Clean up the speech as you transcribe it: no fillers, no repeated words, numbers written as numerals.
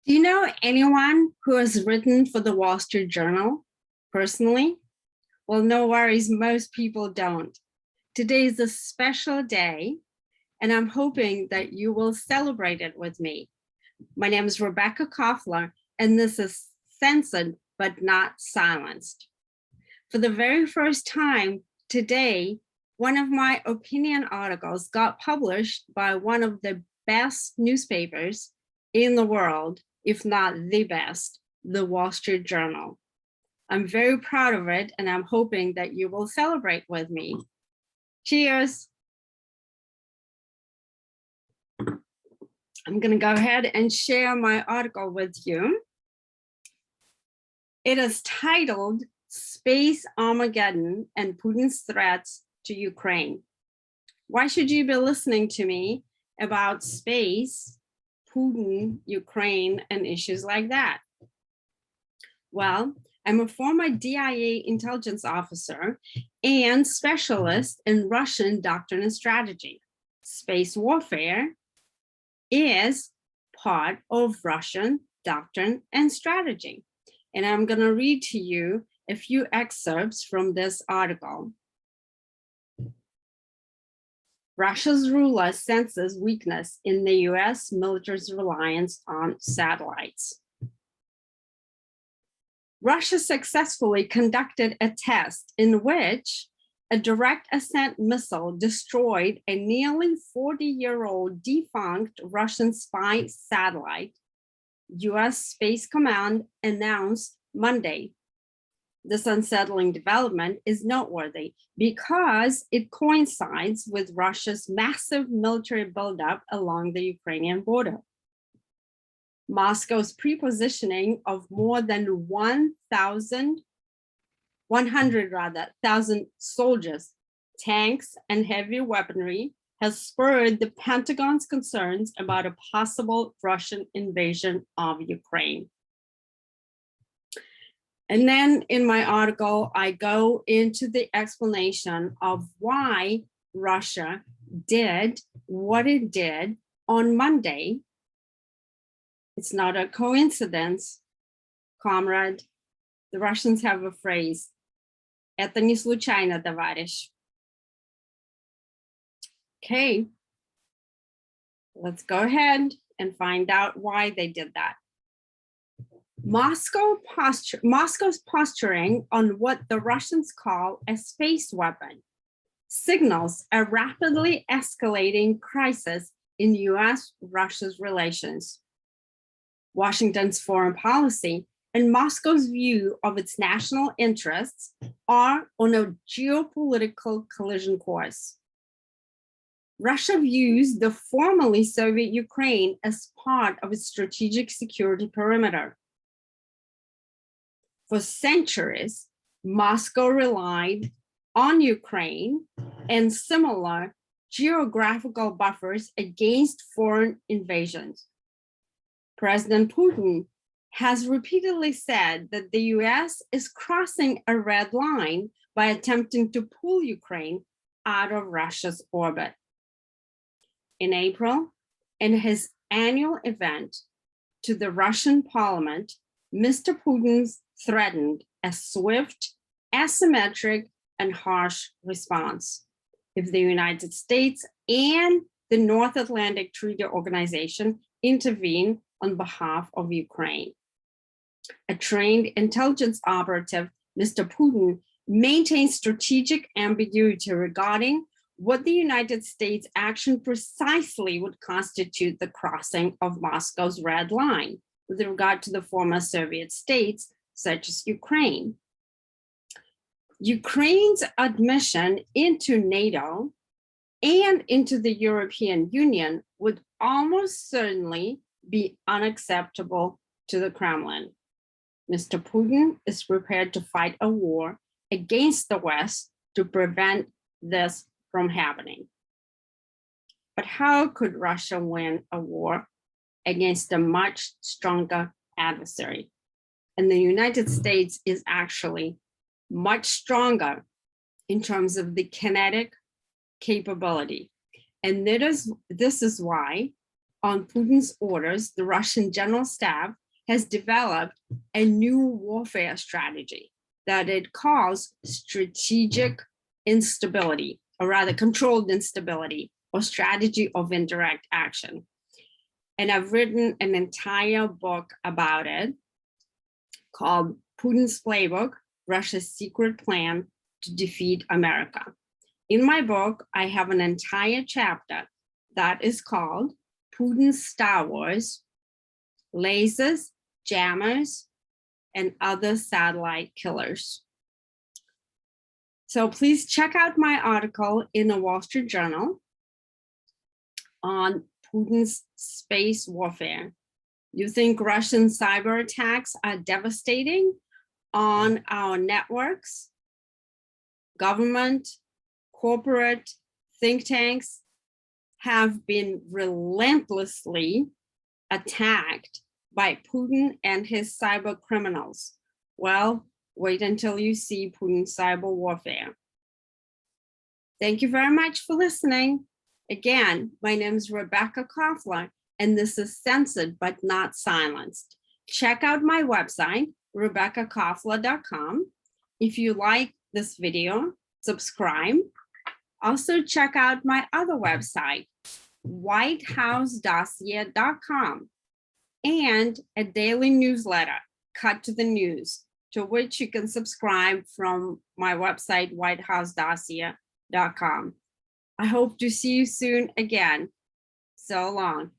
Do you know anyone who has written for the Wall Street Journal personally? Well, no worries, most people don't. Today is a special day, and I'm hoping that you will celebrate it with me. My name is Rebekah Koffler, and this is Censored but Not Silenced. For the very first time today, one of my opinion articles got published by one of the best newspapers in the world, if not the best, the Wall Street Journal. I'm very proud of it, and I'm hoping that you will celebrate with me. Cheers. I'm going to go ahead and share my article with you. It is titled Space Armageddon and Putin's Threats to Ukraine. Why should you be listening to me about space, Putin, Ukraine, and issues like that? Well, I'm a former DIA intelligence officer and specialist in Russian Doctrine and Strategy. Space warfare is part of Russian Doctrine and Strategy. And I'm going to read to you a few excerpts from this article. Russia's ruler senses weakness in the US military's reliance on satellites. Russia successfully conducted a test in which a direct ascent missile destroyed a nearly 40-year-old defunct Russian spy satellite, US Space Command announced Monday. This unsettling development is noteworthy because it coincides with Russia's massive military buildup along the Ukrainian border. Moscow's pre-positioning of more than 100,000 soldiers, tanks, and heavy weaponry has spurred the Pentagon's concerns about a possible Russian invasion of Ukraine. And then in my article, I go into the explanation of why Russia did what it did on Monday. It's not a coincidence, comrade. The Russians have a phrase, "Это не случайно, товарищ." Okay, let's go ahead and find out why they did that. Moscow's posturing on what the Russians call a space weapon signals a rapidly escalating crisis in US-Russia's relations. Washington's foreign policy and Moscow's view of its national interests are on a geopolitical collision course. Russia views the formerly Soviet Ukraine as part of its strategic security perimeter. For centuries, Moscow relied on Ukraine and similar geographical buffers against foreign invasions. President Putin has repeatedly said that the US is crossing a red line by attempting to pull Ukraine out of Russia's orbit. In April, in his annual event to the Russian parliament, Mr. Putin threatened a swift, asymmetric, and harsh response if the United States and the North Atlantic Treaty Organization intervene on behalf of Ukraine. A trained intelligence operative, Mr. Putin maintains strategic ambiguity regarding what the United States' action precisely would constitute the crossing of Moscow's red line with regard to the former Soviet states, such as Ukraine. Ukraine's admission into NATO and into the European Union would almost certainly be unacceptable to the Kremlin. Mr. Putin is prepared to fight a war against the West to prevent this from happening. But how could Russia win a war against a much stronger adversary? And the United States is actually much stronger in terms of the kinetic capability. And this is why on Putin's orders, the Russian General Staff has developed a new warfare strategy that it calls strategic instability, or rather controlled instability, or strategy of indirect action. And I've written an entire book about it called Putin's Playbook, Russia's Secret Plan to Defeat America. In my book, I have an entire chapter that is called Putin's Star Wars, Lasers, Jammers, and Other Satellite Killers. So please check out my article in the Wall Street Journal on Putin's space warfare. You think Russian cyber attacks are devastating on our networks? Government, corporate, think tanks have been relentlessly attacked by Putin and his cyber criminals. Well, wait until you see Putin's cyber warfare. Thank you very much for listening. Again, my name is Rebekah Koffler, and this is Censored but Not Silenced. Check out my website, RebekahKoffler.com. If you like this video, subscribe. Also check out my other website, WhiteHouseDossier.com, and a daily newsletter, Cut to the News, to which you can subscribe from my website, WhiteHouseDossier.com. I hope to see you soon again. So long.